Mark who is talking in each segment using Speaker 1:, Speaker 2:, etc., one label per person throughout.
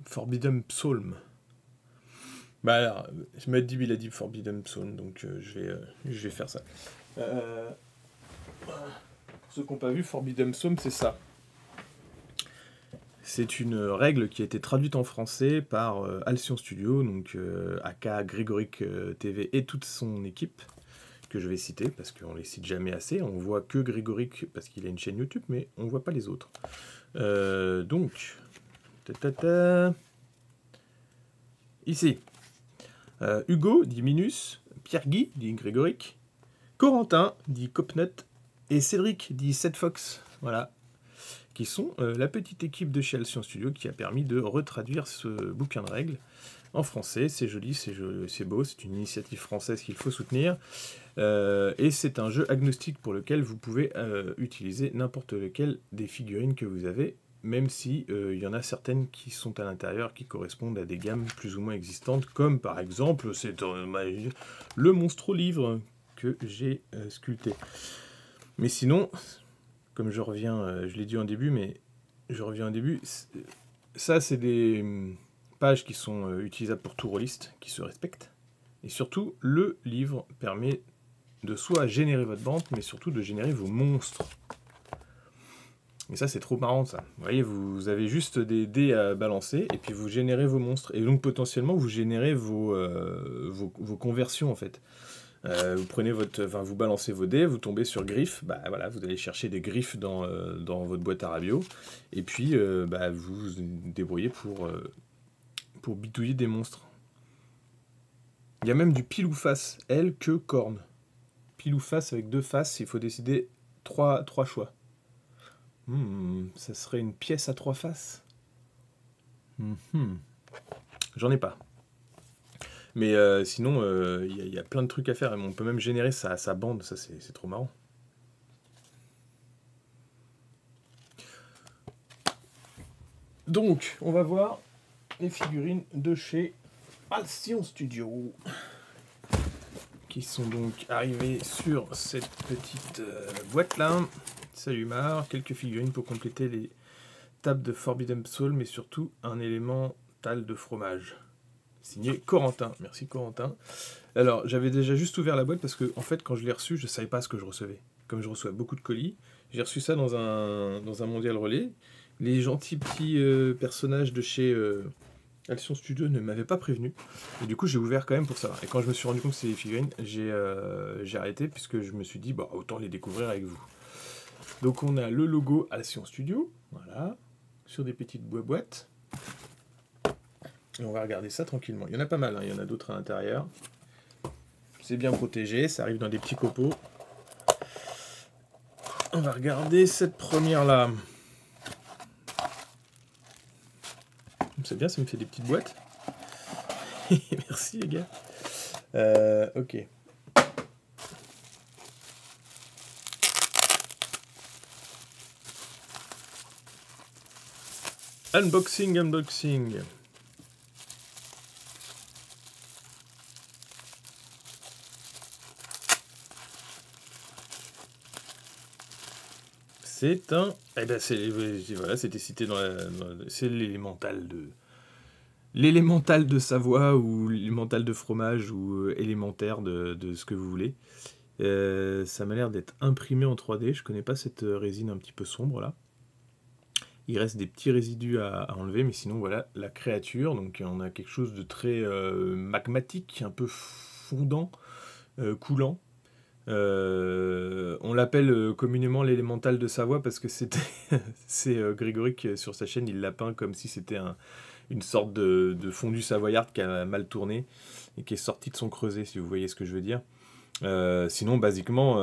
Speaker 1: Forbidden Psalm. Bah alors, Maddib il a dit Forbidden Psalm, donc je vais faire ça. Pour ceux qui n'ont pas vu, Forbidden Psalm, c'est ça. C'est une règle qui a été traduite en français par Alcyon Studio, donc aka Grégoric TV et toute son équipe, que je vais citer, parce qu'on les cite jamais assez. On voit que Grégoric parce qu'il a une chaîne YouTube, mais on voit pas les autres. Donc, ici, Hugo, dit Minus, Pierre-Guy, dit Grégoric, Corentin, dit Copnut, et Cédric, dit Setfox, voilà, qui sont la petite équipe de chez Alcyon Studio qui a permis de retraduire ce bouquin de règles en français. C'est joli, c'est beau, c'est une initiative française qu'il faut soutenir. Et c'est un jeu agnostique pour lequel vous pouvez utiliser n'importe lequel des figurines que vous avez, même si y en a certaines qui sont à l'intérieur qui correspondent à des gammes plus ou moins existantes, comme par exemple le Monstro Livre que j'ai sculpté. Mais sinon, comme je reviens, je l'ai dit en début, mais je reviens au début, ça c'est des pages qui sont utilisables pour tout rôliste, qui se respectent. Et surtout, le livre permet de soit générer votre bande, mais surtout de générer vos monstres. Et ça, c'est trop marrant, ça. Vous voyez, vous avez juste des dés à balancer, et puis vous générez vos monstres. Et donc, potentiellement, vous générez vos conversions, en fait. Vous prenez vous balancez vos dés, vous tombez sur griffes, bah voilà, vous allez chercher des griffes dans votre boîte à rabio, et puis vous vous débrouillez pour bitouiller des monstres. Il y a même du pile ou face, L que corne. Pile ou face avec 2 faces, il faut décider 3 choix. Ça serait une pièce à 3 faces. J'en ai pas. Mais sinon, il y a plein de trucs à faire. On peut même générer sa bande, ça c'est trop marrant. Donc, on va voir les figurines de chez Alcyon Studio, qui sont donc arrivées sur cette petite boîte-là. Salut Mar, quelques figurines pour compléter les tables de Forbidden Psalm, mais surtout un élémental de fromage. Signé Corentin. Merci Corentin. Alors, j'avais déjà juste ouvert la boîte parce que, en fait, quand je l'ai reçu, je ne savais pas ce que je recevais. Comme je reçois beaucoup de colis, j'ai reçu ça dans un mondial relais. Les gentils petits personnages de chez Alcyon Studio ne m'avaient pas prévenu. Et du coup, j'ai ouvert quand même pour savoir. Et quand je me suis rendu compte que c'était des figurines, j'ai arrêté puisque je me suis dit, bah, autant les découvrir avec vous. Donc, on a le logo Alcyon Studio, voilà, sur des petites boîtes. Et on va regarder ça tranquillement. Il y en a pas mal, hein. Il y en a d'autres à l'intérieur. C'est bien protégé, ça arrive dans des petits copeaux. On va regarder cette première-là. C'est bien, ça me fait des petites boîtes. Merci les gars. Ok. Unboxing. C'est un... Eh ben voilà, c'était cité c'est l'élémental de Savoie ou l'élémental de fromage ou élémentaire de ce que vous voulez. Ça m'a l'air d'être imprimé en 3D. Je connais pas cette résine un petit peu sombre là. Il reste des petits résidus à enlever, mais sinon voilà la créature. Donc on a quelque chose de très magmatique, un peu fondant, coulant. On l'appelle communément l'élémental de Savoie parce que c'est Grégoric sur sa chaîne, il l'a peint comme si c'était une sorte de fondu savoyard qui a mal tourné et qui est sorti de son creuset, si vous voyez ce que je veux dire. Sinon, basiquement,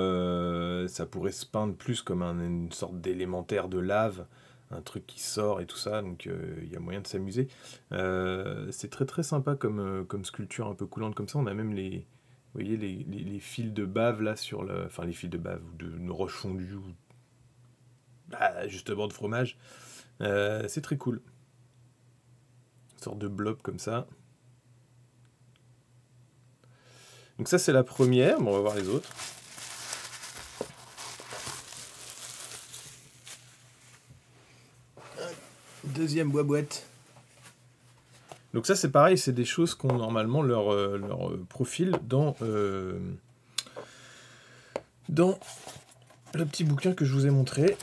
Speaker 1: ça pourrait se peindre plus comme une sorte d'élémentaire de lave, un truc qui sort et tout ça, donc il y a moyen de s'amuser. C'est très très sympa comme sculpture un peu coulante comme ça. On a même vous voyez les fils de bave là sur le... Enfin les fils de bave ou de roche fondue ou justement de fromage. C'est très cool. Une sorte de blob comme ça. Donc ça c'est la première, bon, on va voir les autres. Deuxième boîte. Donc ça c'est pareil, c'est des choses qui ont normalement leur profil dans le petit bouquin que je vous ai montré.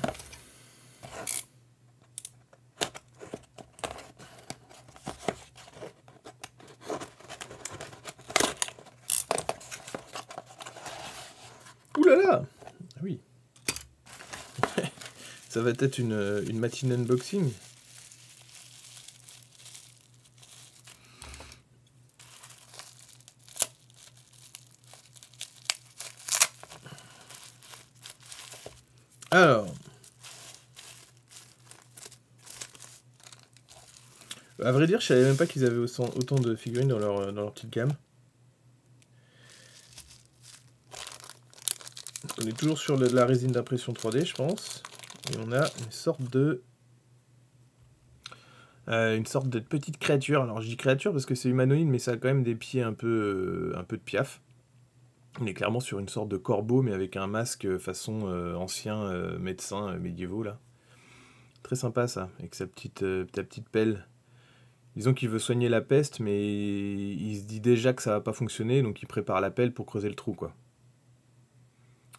Speaker 1: Ouh là là! Ah oui. Ça va être une matinée unboxing. Alors, à vrai dire, je savais même pas qu'ils avaient autant de figurines dans leur petite gamme. On est toujours sur la résine d'impression 3D, je pense. Et on a une sorte de petite créature. Alors je dis créature parce que c'est humanoïde, mais ça a quand même des pieds un peu de piaf. On est clairement sur une sorte de corbeau, mais avec un masque façon ancien médecin médiévaux là. Très sympa ça, avec sa petite pelle. Disons qu'il veut soigner la peste, mais il se dit déjà que ça va pas fonctionner, donc il prépare la pelle pour creuser le trou, quoi.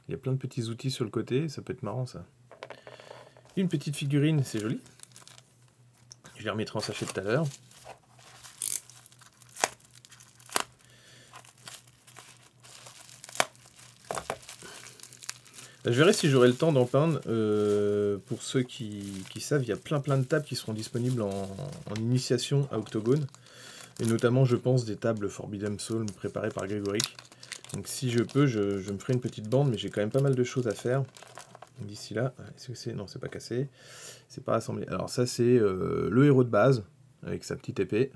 Speaker 1: Il y a plein de petits outils sur le côté, ça peut être marrant ça. Une petite figurine, c'est joli. Je les remettrai en sachet tout à l'heure. Je verrai si j'aurai le temps d'en peindre. Pour ceux qui savent, il y a plein de tables qui seront disponibles en initiation à Octogone. Et notamment, je pense, des tables Forbidden Soul préparées par Grégoric. Donc si je peux, je me ferai une petite bande, mais j'ai quand même pas mal de choses à faire. D'ici là, est-ce que c'est... Non, c'est pas cassé. C'est pas assemblé. Alors ça, c'est le héros de base, avec sa petite épée.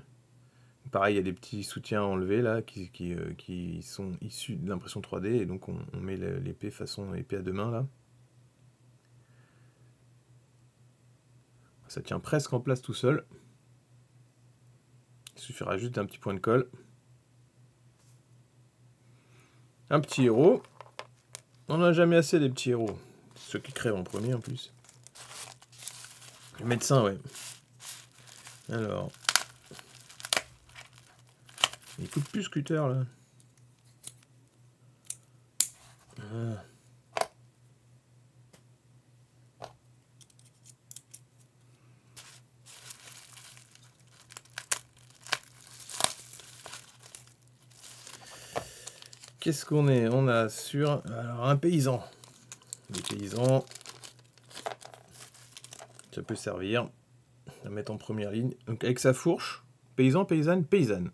Speaker 1: Pareil, il y a des petits soutiens enlevés là, qui sont issus de l'impression 3D, et donc on met l'épée façon épée à deux mains là. Ça tient presque en place tout seul. Il suffira juste d'un petit point de colle. Un petit héros. On n'a jamais assez des petits héros. Ceux qui crèvent en premier en plus. Le médecin, ouais. Alors. Il coûte plus Scooter là. Ah. Qu'est-ce qu'on est? On a sur alors, un paysan. Des paysans. Ça peut servir. À mettre en première ligne. Donc avec sa fourche. Paysan, paysanne, paysanne.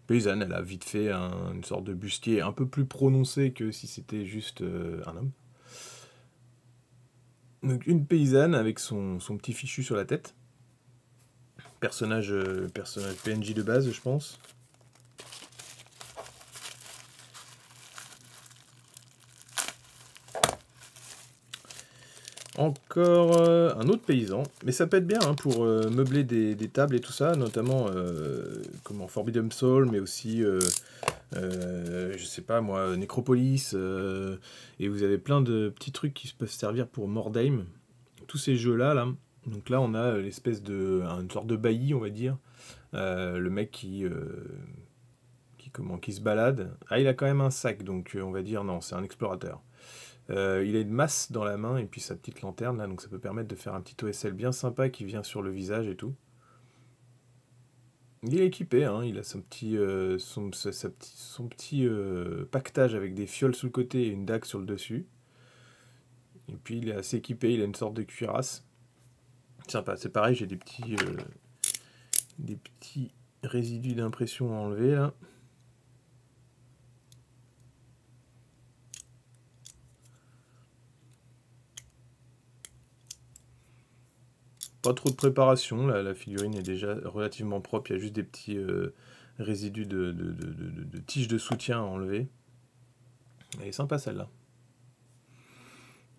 Speaker 1: Paysanne, elle a vite fait une sorte de bustier un peu plus prononcé que si c'était juste un homme. Donc une paysanne avec son petit fichu sur la tête. Personnage PNJ de base, je pense. Encore un autre paysan, mais ça peut être bien hein, pour meubler des tables et tout ça, notamment comme en Forbidden Soul, mais aussi, je sais pas moi, Necropolis, et vous avez plein de petits trucs qui peuvent servir pour Mordheim. Tous ces jeux-là, là. Donc là, on a l'espèce de... une sorte de bailli, on va dire. Le mec qui se balade. Ah, il a quand même un sac, donc on va dire non, c'est un explorateur. Il a une masse dans la main et puis sa petite lanterne là, donc ça peut permettre de faire un petit OSL bien sympa qui vient sur le visage et tout. Il est équipé, hein, il a son petit paquetage avec des fioles sous le côté et une dague sur le dessus. Et puis il est assez équipé, il a une sorte de cuirasse. Sympa, c'est pareil, j'ai des petits résidus d'impression à enlever là. Pas trop de préparation, là, la figurine est déjà relativement propre, il y a juste des petits résidus de tiges de soutien à enlever. Elle est sympa celle-là.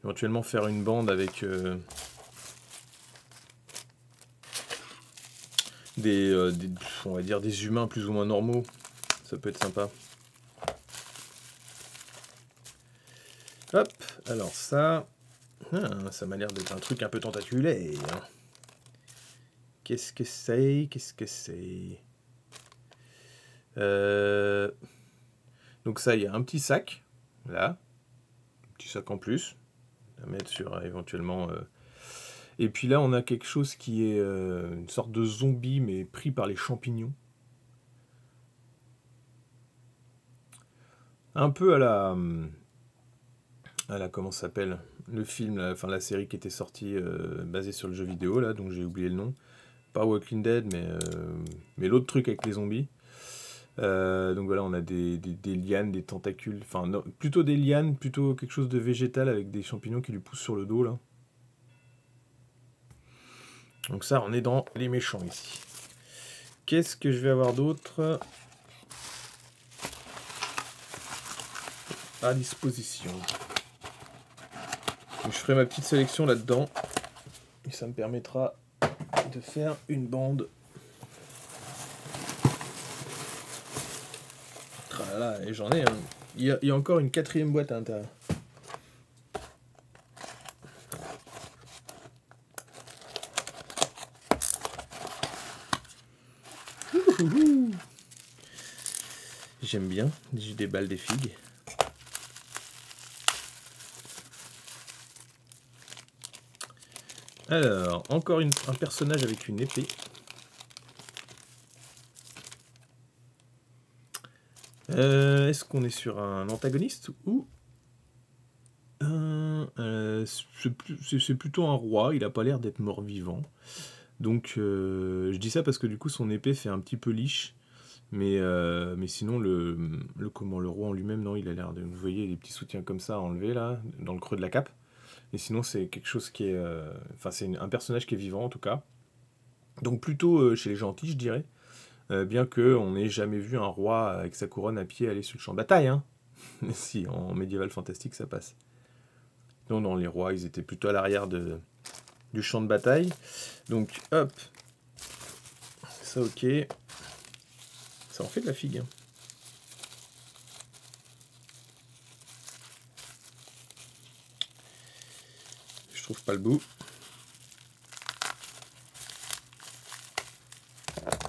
Speaker 1: Éventuellement faire une bande avec on va dire des humains plus ou moins normaux, ça peut être sympa. Hop, alors ça m'a l'air d'être un truc un peu tentaculaire. Qu'est-ce que c'est? Qu'est-ce que c'est? Donc ça, il y a un petit sac, là. Un petit sac en plus. À mettre sur éventuellement... Et puis là, on a quelque chose qui est une sorte de zombie, mais pris par les champignons. Un peu à la comment ça s'appelle? Le film, enfin la série qui était sortie basée sur le jeu vidéo, là, dont j'ai oublié le nom. Pas Walking Dead, mais l'autre truc avec les zombies. Donc voilà, on a des lianes, des tentacules, enfin non, plutôt des lianes, plutôt quelque chose de végétal avec des champignons qui lui poussent sur le dos là. Donc ça, on est dans les méchants ici. Qu'est-ce que je vais avoir d'autre à disposition? Donc, je ferai ma petite sélection là-dedans et ça me permettra de faire une bande. Ah là là, et j'en ai. Hein. Il y a encore une 4e boîte à l'intérieur. J'aime bien, j'ai des balles des figues. Alors, encore un personnage avec une épée. Est-ce qu'on est sur un antagoniste ou c'est plutôt un roi, il n'a pas l'air d'être mort-vivant. Donc je dis ça parce que du coup son épée fait un petit peu liche. Mais sinon le roi en lui-même, non, il a l'air de... Vous voyez les petits soutiens comme ça enlevés là, dans le creux de la cape. Et sinon c'est quelque chose qui est... Enfin c'est un personnage qui est vivant en tout cas. Donc plutôt chez les gentils je dirais. Bien qu'on n'ait jamais vu un roi avec sa couronne à pied aller sur le champ de bataille. Hein. Si, en médiéval fantastique ça passe. Non, les rois ils étaient plutôt à l'arrière du champ de bataille. Donc hop. Ça ok. Ça en fait de la figue. Hein. Je trouve pas le bout.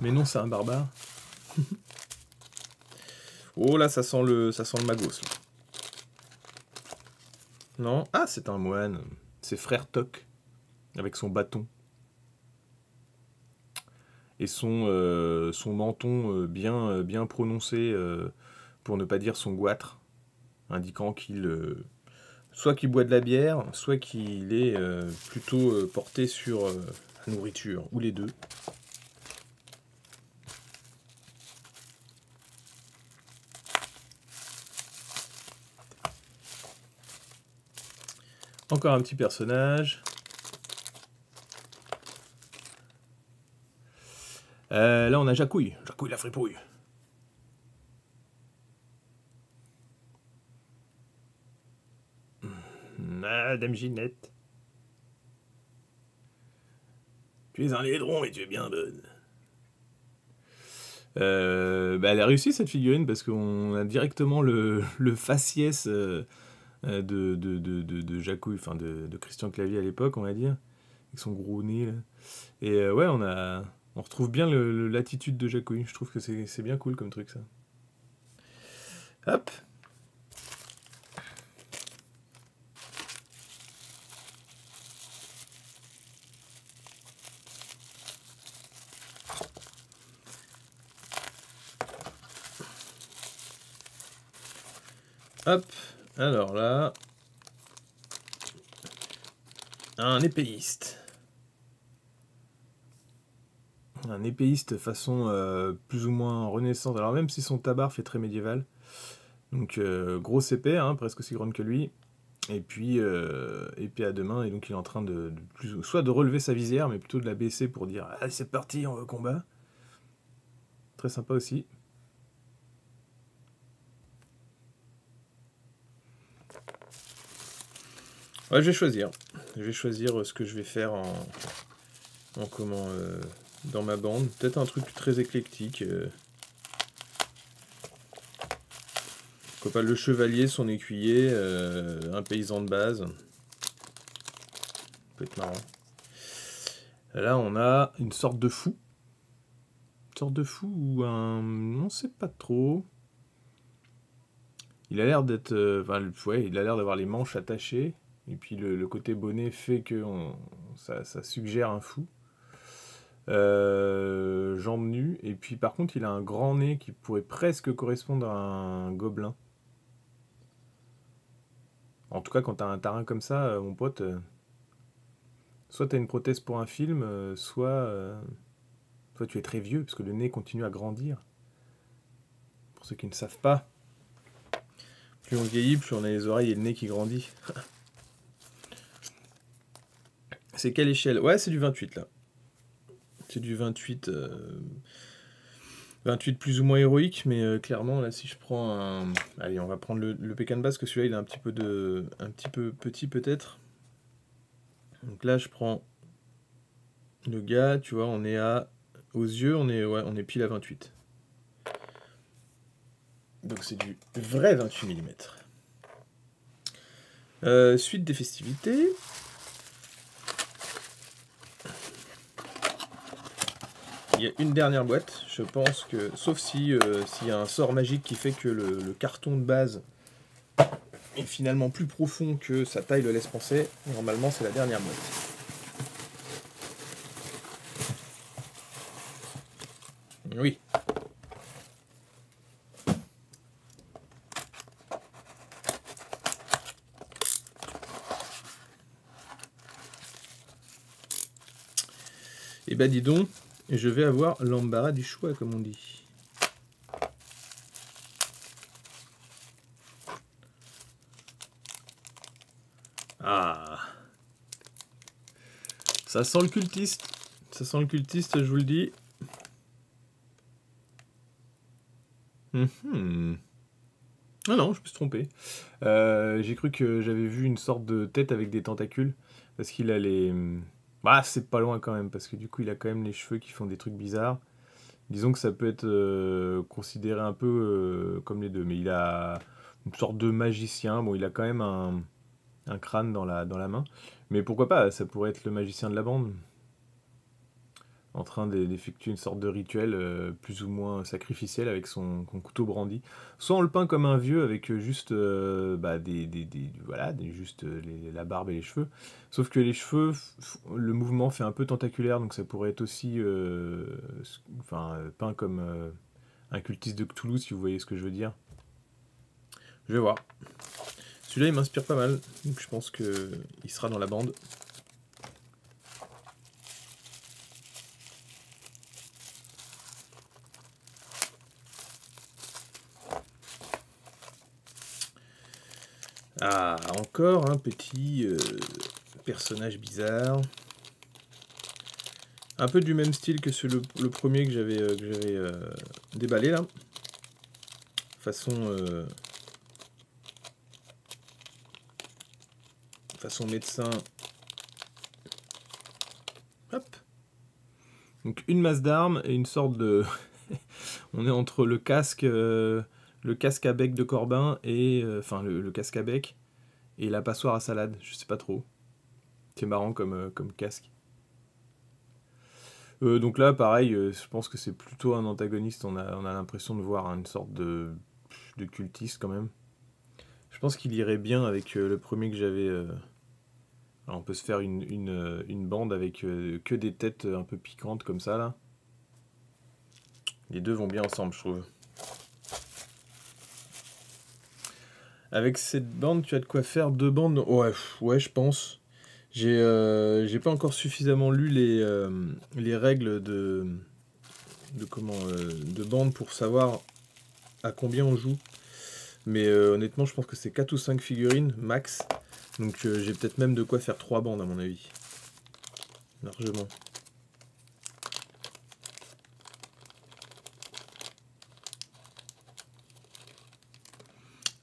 Speaker 1: Mais non, c'est un barbare. Oh là, ça sent le magos. Là. Non. Ah, c'est un moine. C'est frère Toc. Avec son bâton. Et son menton bien prononcé, pour ne pas dire son goitre. Indiquant qu'il... soit qu'il boit de la bière, soit qu'il est plutôt porté sur la nourriture. Ou les deux. Encore un petit personnage. Là, on a Jacouille. Jacouille la fripouille. Madame Ginette. Tu es un laidron et tu es bien bonne. Elle a réussi cette figurine parce qu'on a directement le faciès de Jacouille, enfin de Christian Clavier à l'époque, on va dire, avec son gros nez. Là. Et ouais, on retrouve bien l'attitude de Jacouille. Je trouve que c'est bien cool comme truc ça. Hop. Hop, alors là, un épéiste. Un épéiste façon plus ou moins renaissance. Alors même si son tabard fait très médiéval. Donc grosse épée, hein, presque aussi grande que lui. Et puis à deux mains. Et donc il est en train soit de relever sa visière, mais plutôt de la baisser pour dire « Allez, c'est parti, on va au combat ». Très sympa aussi. Ouais, je vais choisir. Je vais choisir ce que je vais faire dans ma bande. Peut-être un truc très éclectique. Pourquoi pas le chevalier, son écuyer, un paysan de base. Ça peut être marrant. Là, on a une sorte de fou. Une sorte de fou ou un... On sait pas trop. Il a l'air d'être... ouais, il a l'air d'avoir les manches attachées. Et puis le côté bonnet fait que ça suggère un fou. Jambes nues. Et puis par contre, il a un grand nez qui pourrait presque correspondre à un gobelin. En tout cas, quand t'as un tarin comme ça, mon pote, soit t'as une prothèse pour un film, soit tu es très vieux, parce que le nez continue à grandir. Pour ceux qui ne savent pas, plus on vieillit, plus on a les oreilles et le nez qui grandit. C'est quelle échelle? Ouais, c'est du 28 là. C'est du 28. 28 plus ou moins héroïque, mais clairement là, si je prends un. Allez, on va prendre le Pékin de base, parce que celui-là il est un petit peu petit peut-être. Donc là, je prends le gars, tu vois, on est à. Aux yeux, on est pile à 28. Donc c'est du vrai 28 mm. Suite des festivités. Il y a une dernière boîte, je pense que, sauf si s'il y a un sort magique qui fait que le carton de base est finalement plus profond que sa taille le laisse penser, normalement c'est la dernière boîte. Oui. Et bah dis donc, je vais avoir l'embarras du choix, comme on dit. Ah. Ça sent le cultiste. Ça sent le cultiste, je vous le dis. Ah non, je me suis trompé. J'ai cru que j'avais vu une sorte de tête avec des tentacules. Parce qu'il a les... Bah, c'est pas loin quand même, parce que du coup, il a quand même les cheveux qui font des trucs bizarres. Disons que ça peut être considéré un peu comme les deux, mais il a une sorte de magicien. Bon, il a quand même un crâne dans la main. Mais pourquoi pas, ça pourrait être le magicien de la bande. En train d'effectuer une sorte de rituel plus ou moins sacrificiel avec son couteau brandi. Soit on le peint comme un vieux avec juste juste la barbe et les cheveux. Sauf que les cheveux, le mouvement fait un peu tentaculaire, donc ça pourrait être aussi peint comme un cultiste de Cthulhu, si vous voyez ce que je veux dire. Je vais voir. Celui-là, il m'inspire pas mal, donc je pense qu'il sera dans la bande. Ah, encore un petit personnage bizarre. Un peu du même style que le premier que j'avais déballé là. Façon médecin. Hop. Donc une masse d'armes et une sorte de... On est entre le casque à bec de Corbin et... le casque à bec et la passoire à salade. Je sais pas trop. C'est marrant comme casque. Donc là, pareil, je pense que c'est plutôt un antagoniste. On a l'impression de voir une sorte de cultiste quand même. Je pense qu'il irait bien avec le premier que j'avais. Alors on peut se faire une bande avec que des têtes un peu piquantes comme ça là. Les deux vont bien ensemble, je trouve. Avec cette bande, tu as de quoi faire 2 bandes. Ouais, je pense. J'ai pas encore suffisamment lu les règles de bande pour savoir à combien on joue. Mais honnêtement, je pense que c'est 4 ou 5 figurines max. Donc j'ai peut-être même de quoi faire 3 bandes à mon avis. Largement.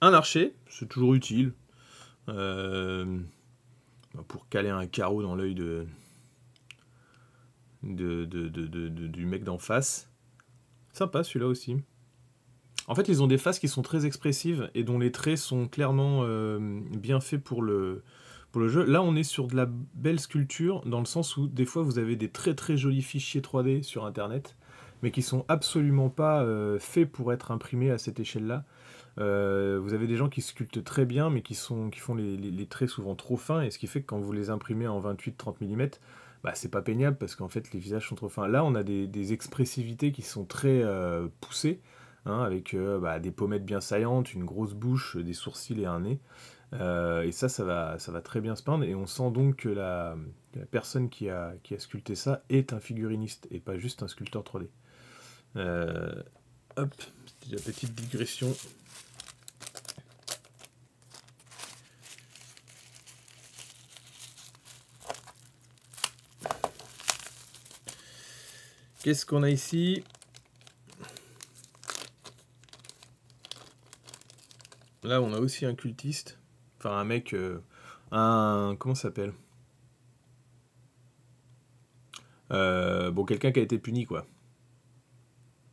Speaker 1: Un archer, c'est toujours utile. Pour caler un carreau dans l'œil du mec d'en face. Sympa celui-là aussi. En fait, ils ont des faces qui sont très expressives et dont les traits sont clairement bien faits pour pour le jeu. Là, on est sur de la belle sculpture, dans le sens où des fois, vous avez des très très jolis fichiers 3D sur Internet, mais qui sont absolument pas faits pour être imprimés à cette échelle-là. Vous avez des gens qui sculptent très bien, mais qui font les traits souvent trop fins, et ce qui fait que quand vous les imprimez en 28-30 mm, bah, c'est pas peignable parce qu'en fait les visages sont trop fins. Là, on a des expressivités qui sont très poussées, hein, avec des pommettes bien saillantes, une grosse bouche, des sourcils et un nez. Et ça va très bien se peindre, et on sent donc que la personne qui a sculpté ça est un figuriniste et pas juste un sculpteur 3D. Hop, c'était la petite digression. Qu'est-ce qu'on a ici? Là, on a aussi un cultiste. Enfin, un mec... comment ça s'appelle? Bon, quelqu'un qui a été puni, quoi.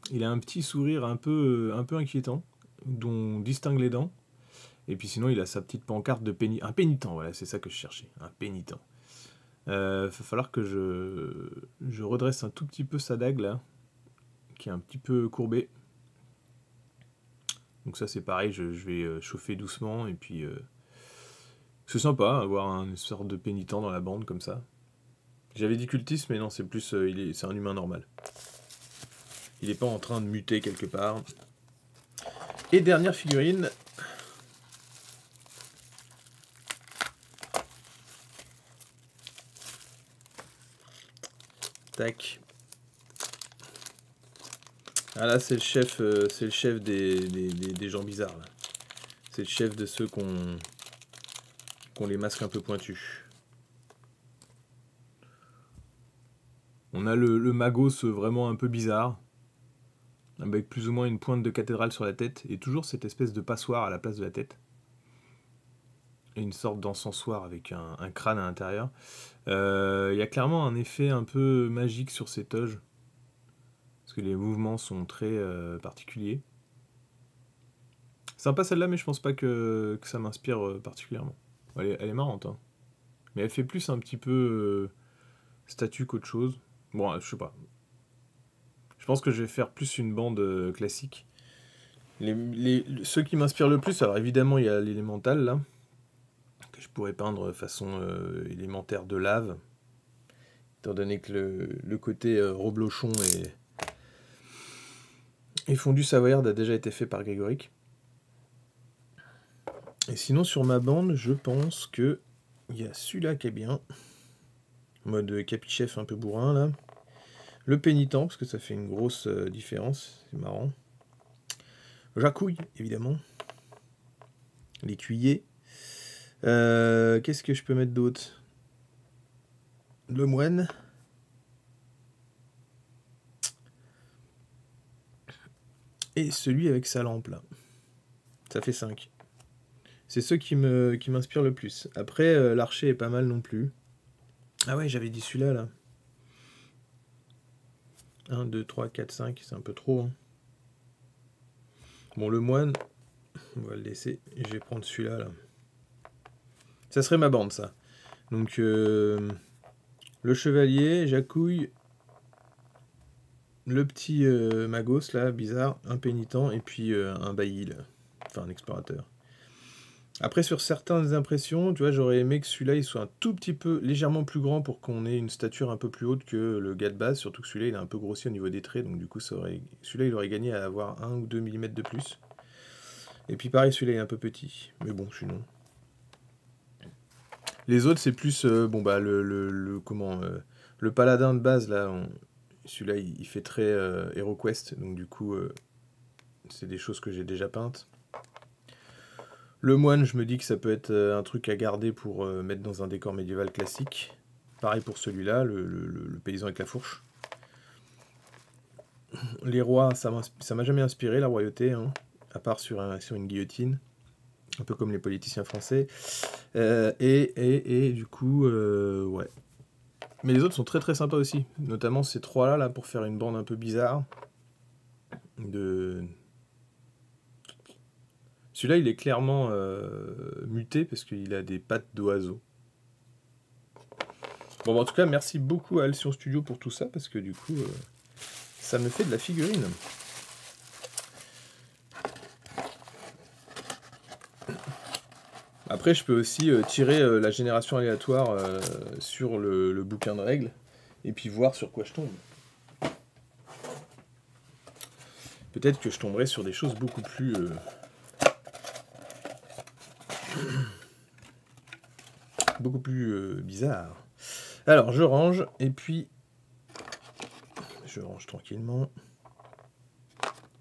Speaker 1: Il a un petit sourire un peu inquiétant, dont on distingue les dents. Et puis sinon, il a sa petite pancarte de un pénitent, voilà, c'est ça que je cherchais. Un pénitent. Va falloir que je redresse un tout petit peu sa dague, là, qui est un petit peu courbée. Donc ça, c'est pareil, je vais chauffer doucement, et puis... c'est sympa, avoir une sorte de pénitent dans la bande, comme ça. J'avais dit cultiste, mais non, c'est plus... c'est un humain normal. Il n'est pas en train de muter quelque part. Et dernière figurine. Tac. Ah là, c'est le chef des gens bizarres. C'est le chef de ceux qu'on les masques un peu pointus. On a le magos vraiment un peu bizarre, avec plus ou moins une pointe de cathédrale sur la tête, et toujours cette espèce de passoire à la place de la tête. Et une sorte d'encensoir avec un crâne à l'intérieur. Il y a clairement un effet un peu magique sur ces toges, parce que les mouvements sont très particuliers. Sympa celle-là, mais je pense pas que ça m'inspire particulièrement. Elle est marrante, hein. Mais elle fait plus un petit peu statue qu'autre chose. Bon, je sais pas. Je pense que je vais faire plus une bande classique. Ceux qui m'inspirent le plus, alors évidemment, il y a l'élémental, là, que je pourrais peindre façon élémentaire de lave, étant donné que le côté reblochon et fondu savoyard a déjà été fait par Grégoric. Et sinon, sur ma bande, je pense que il y a celui-là qui est bien, mode capichef un peu bourrin, là. Le pénitent, parce que ça fait une grosse différence, c'est marrant. Jacouille, évidemment. L'écuyer. Qu'est-ce que je peux mettre d'autre? Le moine. Et celui avec sa lampe, là. Ça fait 5. C'est ceux qui m'inspirent le plus. Après, l'archer est pas mal non plus. Ah ouais, j'avais dit celui-là, là. 1, 2, 3, 4, 5, c'est un peu trop, hein. Bon, le moine, on va le laisser. Je vais prendre celui-là, là. Ça serait ma bande, ça. Donc, le chevalier, Jacouille, le petit magos, là, bizarre, un pénitent, et puis un bailli, là. Enfin, un explorateur. Après, sur certaines impressions, tu vois, j'aurais aimé que celui-là, il soit un tout petit peu, légèrement plus grand pour qu'on ait une stature un peu plus haute que le gars de base, surtout que celui-là, il est un peu grossi au niveau des traits, donc du coup, celui-là, il aurait gagné à avoir 1 ou 2 mm de plus. Et puis pareil, celui-là est un peu petit, mais bon, sinon... Les autres, c'est plus, le paladin de base, là, celui-là, il fait très HeroQuest, donc du coup, c'est des choses que j'ai déjà peintes. Le moine, je me dis que ça peut être un truc à garder pour mettre dans un décor médiéval classique. Pareil pour celui-là, le paysan avec la fourche. Les rois, ça m'a jamais inspiré, la royauté, hein, à part sur une guillotine, un peu comme les politiciens français. Et du coup, ouais. Mais les autres sont très très sympas aussi, notamment ces trois-là, là, pour faire une bande un peu bizarre. Celui-là, il est clairement muté parce qu'il a des pattes d'oiseau. Bon, bah, en tout cas, merci beaucoup à Alcyon Studio pour tout ça, parce que du coup, ça me fait de la figurine. Après, je peux aussi tirer la génération aléatoire sur le bouquin de règles, et puis voir sur quoi je tombe. Peut-être que je tomberai sur des choses beaucoup plus... beaucoup plus bizarres. Alors, je range, et puis... je range tranquillement.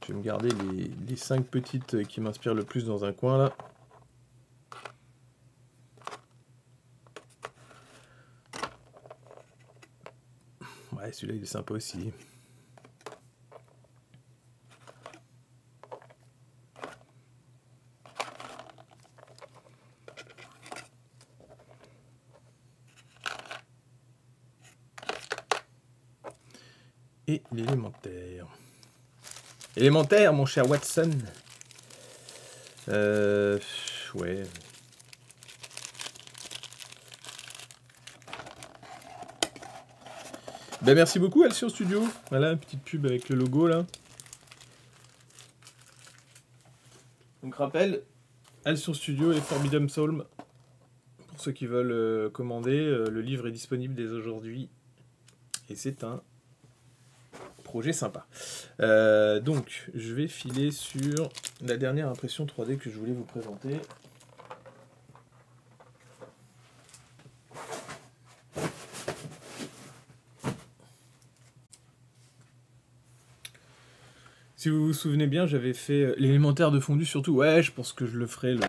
Speaker 1: Je vais me garder les 5 petites qui m'inspirent le plus dans un coin, là. Ouais, celui-là, il est sympa aussi. Et l'élémentaire. Élémentaire, mon cher Watson. Ouais. Ben merci beaucoup Alcyon Studio. Voilà, une petite pub avec le logo là. Donc rappel, Alcyon Studio et Forbidden Psalm. Pour ceux qui veulent commander, le livre est disponible dès aujourd'hui. Et c'est un projet sympa. Donc, je vais filer sur la dernière impression 3D que je voulais vous présenter. Si vous vous souvenez bien, j'avais fait l'élémentaire de fondu surtout. Ouais, je pense que je le ferai